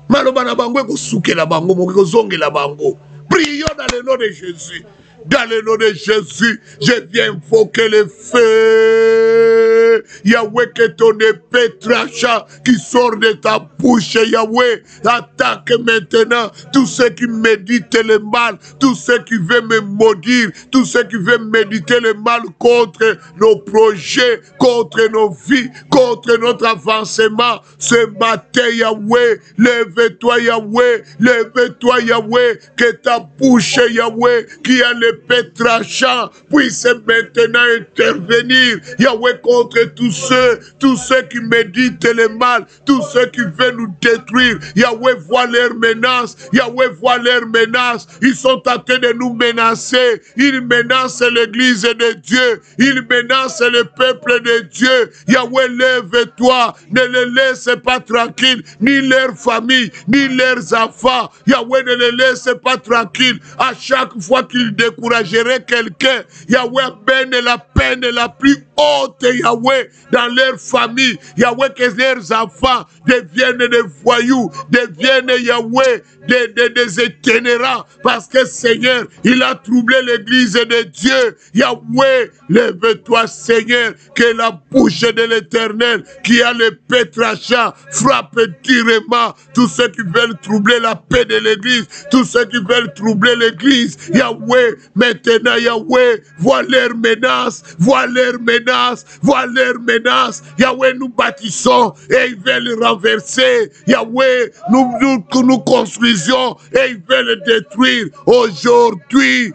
Maloba na bango ko souke la bango, mo ko zonge la bango. Prions dans le nom de Jésus. Dans le nom de Jésus, je viens invoquer le feu. Yahweh, que ton épée tranchant qui sort de ta bouche, Yahweh, attaque maintenant tous ceux qui méditent le mal, tous ceux qui veulent me maudire, tous ceux qui veulent méditer le mal contre nos projets, contre nos vies, contre notre avancement. Ce matin, Yahweh, lève-toi, Yahweh, lève-toi, Yahweh, que ta bouche, Yahweh, qui a l'épée tranchant, puisse maintenant intervenir, Yahweh, contre tous ceux qui méditent le mal, tous ceux qui veulent nous détruire. Yahweh voit leurs menaces, Yahweh voit leurs menaces. Ils sont en train de nous menacer. Ils menacent l'église de Dieu, ils menacent le peuple de Dieu. Yahweh, lève-toi, ne les laisse pas tranquilles, ni leur famille, ni leurs enfants. Yahweh, ne les laisse pas tranquilles. À chaque fois qu'ils décourageraient quelqu'un, Yahweh, amène la peine la plus haute, Yahweh, Yahweh, dans leur famille, Yahweh, que leurs enfants deviennent des voyous, deviennent, Yahweh, des itinérants, parce que Seigneur, il a troublé l'église de Dieu. Yahweh, lève-toi, Seigneur, que la bouche de l'Éternel, qui a l'épée tranchant, frappe durement tous ceux qui veulent troubler la paix de l'église, tous ceux qui veulent troubler l'église. Yahweh, maintenant, Yahweh, vois leurs menaces, vois leurs menaces, vois leurs menaces. Yahweh, nous bâtissons et ils veulent renverser. Yahweh, nous construisons et ils veulent détruire. Aujourd'hui,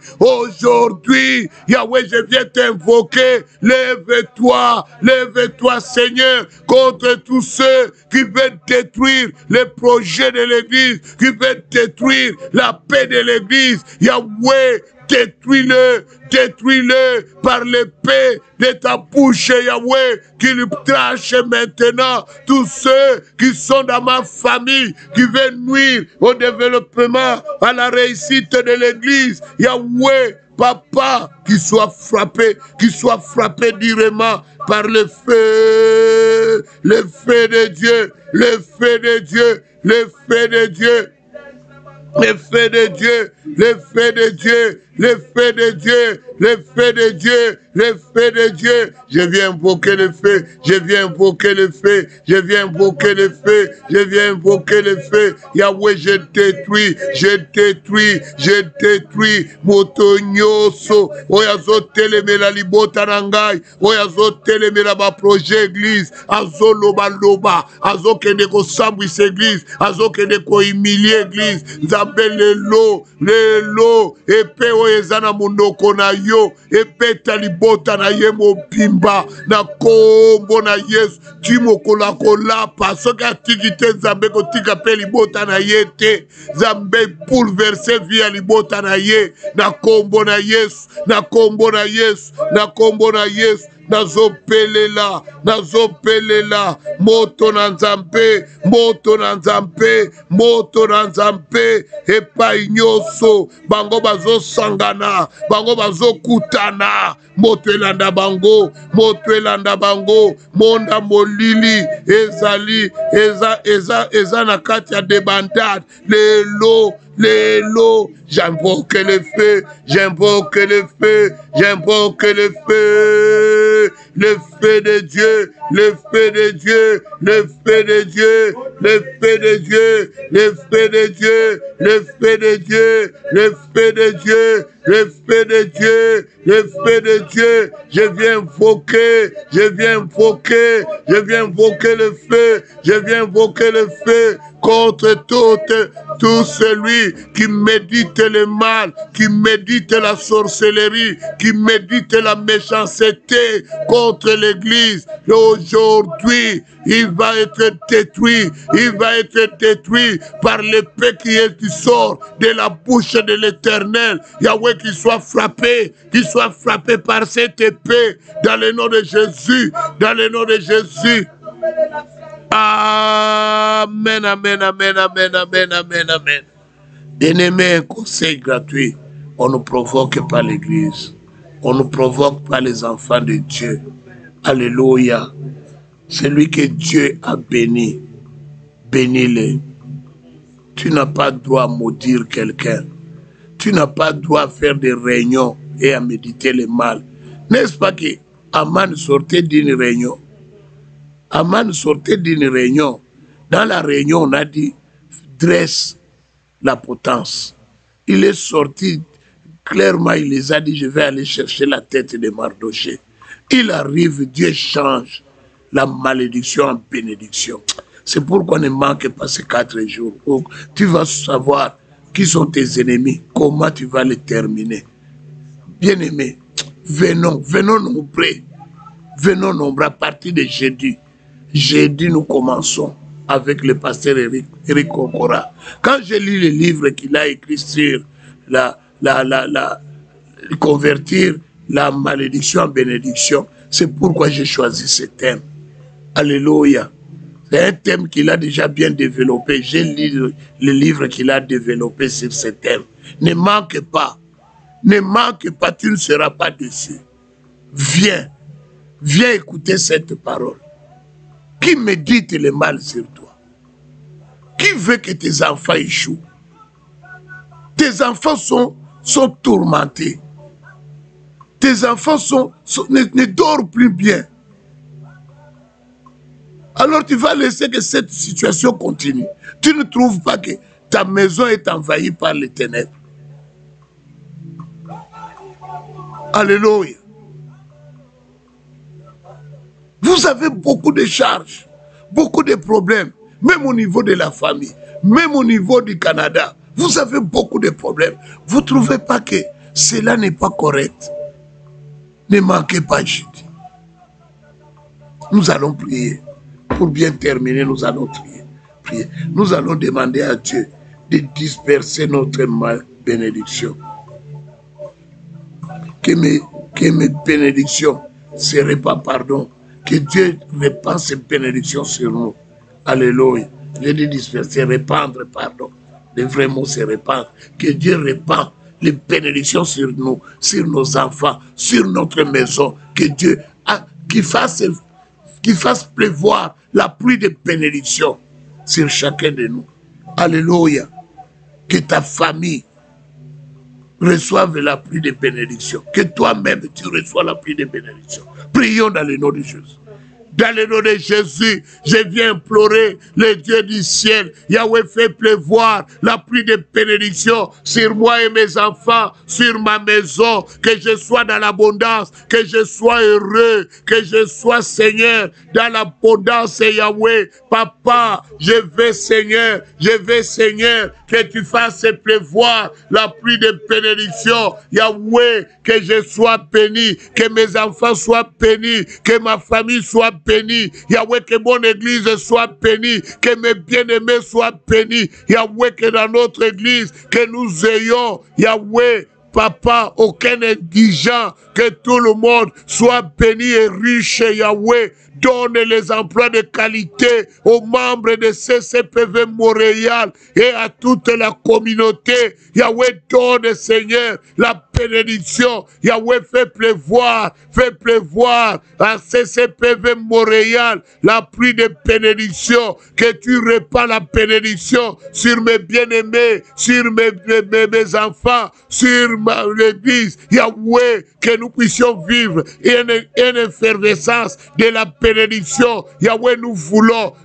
Yahweh, je viens t'invoquer. Lève-toi, lève-toi, Seigneur, contre tous ceux qui veulent détruire les projets de l'église, qui veulent détruire la paix de l'église. Yahweh, détruis-le, détruis-le par l'épée de ta bouche, Yahweh, qu'il trache maintenant tous ceux qui sont dans ma famille, qui veulent nuire au développement, à la réussite de l'église. Yahweh, Papa, qu'il soit frappé durement par le feu de Dieu, le feu de Dieu, le feu de Dieu. Le feu de Dieu, le feu de Dieu, le feu de Dieu, le feu de Dieu, le feu de Dieu. Je viens invoquer le feu, je viens invoquer le feu, je viens invoquer le feu, je viens invoquer le feu. Yahweh, je détruis, je détruis, je détruis. Motonyoso, oyazo telemela libota nangai, oyazo telemela ba projet église, azo loba loba, azo kende ko sambwisa église, azo kende ko humilier église. Nzambe lelo epe oyezana munoko na yo epe talibota na ye mobimba na kombo na Yesu timokola kolapa soki atiki te Nzambe kotika pe libota na ye te. Nzambe bouleverse vie ya libota na ye na kombo na Yesu, na kombo na Yesu, na kombo na Yesu. Nazopelela, nazopelela, moto na Nzambe, moto na Nzambe, moto na Nzambe, epai nyoso, bango bazo sangana, bango bazo kutana, moto elanda bango, monda molili, eza na kati ya debandade, lelo, j'invoque le feu, j'invoque le feu, j'invoque le feu, le feu de Dieu, le feu de Dieu, le feu de Dieu, le feu de Dieu, le feu de Dieu, le feu de Dieu, le feu de Dieu, le feu de Dieu, le feu de Dieu. Je viens invoquer, je viens invoquer, je viens invoquer le feu, je viens invoquer le feu contre tout celui qui médite le mal, qui médite la sorcellerie, qui médite la méchanceté contre l'église. Aujourd'hui, il va être détruit, il va être détruit par l'épée qui sort de la bouche de l'Éternel. Yahweh, qu'il soit frappé par cette épée dans le nom de Jésus, dans le nom de Jésus. Amen, amen, amen, amen, amen, amen, amen. Bien-aimé, un conseil gratuit. On ne provoque pas l'église. On ne provoque pas les enfants de Dieu. Alléluia. Celui que Dieu a béni, bénis-le. Tu n'as pas droit à maudire quelqu'un. Tu n'as pas droit à faire des réunions et à méditer le mal. N'est-ce pas que Aman sortait d'une réunion? Aman sortait d'une réunion. Dans la réunion, on a dit, dresse la potence. Il est sorti, clairement, il les a dit, je vais aller chercher la tête de Mardoché. Il arrive, Dieu change la malédiction en bénédiction. C'est pourquoi ne manque pas ces 4 jours. Tu vas savoir qui sont tes ennemis, comment tu vas les terminer. Bien-aimés, venons nombreux. Venons nombreux à partir de jeudi. Jeudi, nous commençons avec le pasteur Eric Okora. Quand je lis le livre qu'il a écrit sur convertir la malédiction en bénédiction, c'est pourquoi j'ai choisi ce thème. Alléluia. C'est un thème qu'il a déjà bien développé. J'ai lu le livre qu'il a développé sur ce thème. Ne manque pas. Ne manque pas, tu ne seras pas déçu. Viens. viens écouter cette parole. Qui médite le mal sur toi? Qui veut que tes enfants échouent? Tes enfants sont tourmentés. Tes enfants ne dorment plus bien. Alors tu vas laisser que cette situation continue. Tu ne trouves pas que ta maison est envahie par les ténèbres. Alléluia. Vous avez beaucoup de charges, beaucoup de problèmes, même au niveau de la famille, même au niveau du Canada. Vous avez beaucoup de problèmes. Vous ne trouvez pas que cela n'est pas correct? Ne manquez pas, je dis. Nous allons prier. Pour bien terminer, nous allons prier. Nous allons demander à Dieu de disperser notre bénédiction. Que mes bénédictions se répandent, pardon. Que Dieu répand ses bénédictions sur nous. Alléluia. Je dis disperser, répandre, pardon. Le vrai mot, c'est répandre. Que Dieu répand les bénédictions sur nous, sur nos enfants, sur notre maison. Que Dieu qui fasse pleuvoir la pluie de bénédictions sur chacun de nous. Alléluia. Que ta famille reçoive la pluie de bénédictions. Que toi-même, tu reçois la pluie de bénédictions. Prions dans le nom de Jésus. Dans le nom de Jésus, je viens implorer le Dieu du ciel. Yahweh, fait pleuvoir la pluie de bénédiction sur moi et mes enfants, sur ma maison. Que je sois dans l'abondance, que je sois heureux, que je sois Seigneur dans l'abondance, Yahweh. Papa, je veux Seigneur, que tu fasses pleuvoir la pluie de bénédiction. Yahweh, que je sois béni, que mes enfants soient bénis, que ma famille soit bénie. Yahweh, que mon église soit bénie, que mes bien-aimés soient bénis. Yahweh, que dans notre église, que nous ayons, Yahweh, Papa, aucun indigent, que tout le monde soit béni et riche, Yahweh. Donne les emplois de qualité aux membres de CCPV Montréal et à toute la communauté. Yahweh, donne, Seigneur, la bénédiction. Yahweh, fais pleuvoir à CCPV Montréal la pluie de bénédiction. Que tu répands la bénédiction sur mes bien-aimés, sur mes enfants, sur l'église. Yahweh, que nous puissions vivre une effervescence de la bénédiction. Yahweh, nous voulons,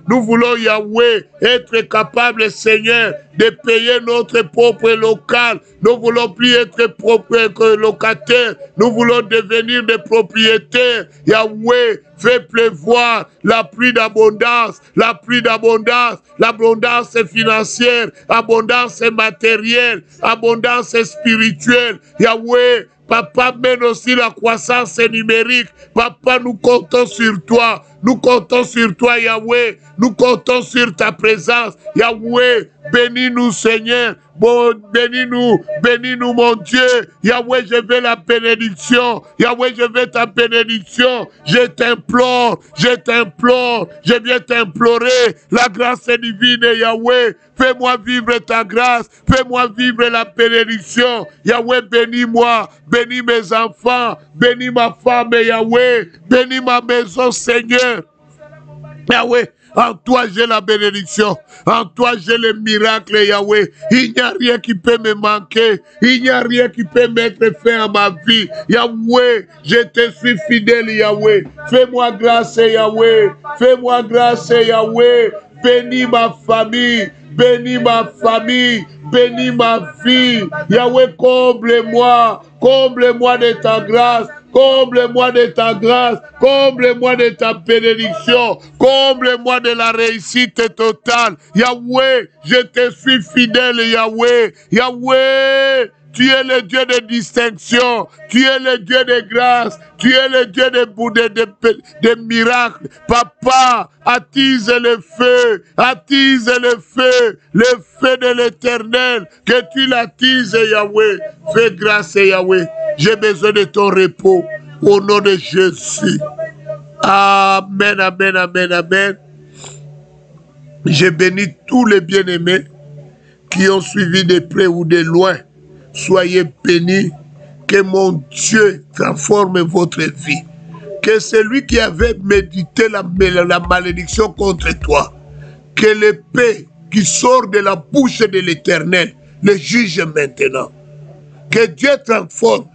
Yahweh, être capable, Seigneur, de payer notre propre local. Nous voulons plus être propres que locataires. Nous voulons devenir des propriétaires. Yahweh, fais pleuvoir la pluie d'abondance, l'abondance financière, abondance matérielle, abondance spirituelle. Yahweh, Papa, mène aussi la croissance numérique. Papa, nous comptons sur toi. Nous comptons sur toi, Yahweh. Nous comptons sur ta présence. Yahweh, bénis-nous, Seigneur. Bon, bénis-nous, mon Dieu. Yahweh, je veux la bénédiction. Yahweh, je veux ta bénédiction. Je t'implore, je viens t'implorer la grâce divine, Yahweh. Fais-moi vivre ta grâce, fais-moi vivre la bénédiction. Yahweh, bénis-moi, bénis mes enfants, bénis ma femme, Yahweh. Bénis ma maison, Seigneur. Yahweh, en toi j'ai la bénédiction, en toi j'ai le miracle, Yahweh. Il n'y a rien qui peut me manquer, il n'y a rien qui peut mettre fin à ma vie. Yahweh, je te suis fidèle, Yahweh. Fais-moi grâce, Yahweh. Fais-moi grâce, Yahweh. Bénis ma famille, bénis ma famille, bénis ma vie. Yahweh, comble-moi de ta grâce. Comble-moi de ta grâce, comble-moi de ta bénédiction, comble-moi de la réussite totale. Yahweh, je te suis fidèle, Yahweh. Yahweh, tu es le Dieu de distinction, tu es le Dieu de grâce, tu es le Dieu de miracles. Papa, attise le feu de l'Éternel, que tu l'attises, Yahweh. Fais grâce, Yahweh. J'ai besoin de ton repos au nom de Jésus. Amen, amen, amen, amen. Je bénis tous les bien-aimés qui ont suivi de près ou de loin. Soyez bénis. Que mon Dieu transforme votre vie. que celui qui avait médité la malédiction contre toi, que l'épée qui sort de la bouche de l'Éternel le juge maintenant. Que Dieu transforme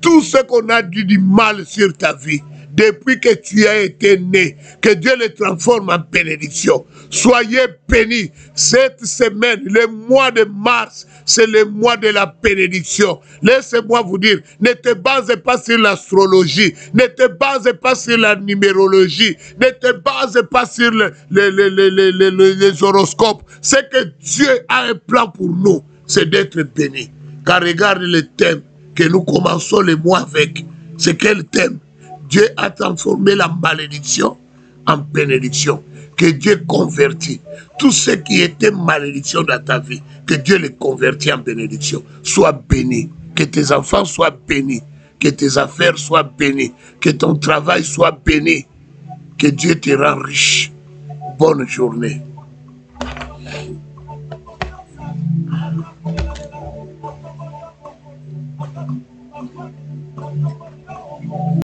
tout ce qu'on a dit du mal sur ta vie, depuis que tu as été né, que Dieu le transforme en bénédiction. Soyez bénis. Cette semaine, le mois de mars, c'est le mois de la bénédiction. Laissez-moi vous dire, ne te base pas sur l'astrologie, ne te base pas sur la numérologie, ne te base pas sur les horoscopes. C'est que Dieu a un plan pour nous, c'est d'être bénis. Car regarde le thème que nous commençons le mois avec. C'est quel thème? Dieu a transformé la malédiction en bénédiction. Que Dieu convertit tout ce qui était malédiction dans ta vie. Que Dieu les convertit en bénédiction. Sois béni. Que tes enfants soient bénis. Que tes affaires soient bénies. Que ton travail soit béni. Que Dieu te rende riche. Bonne journée.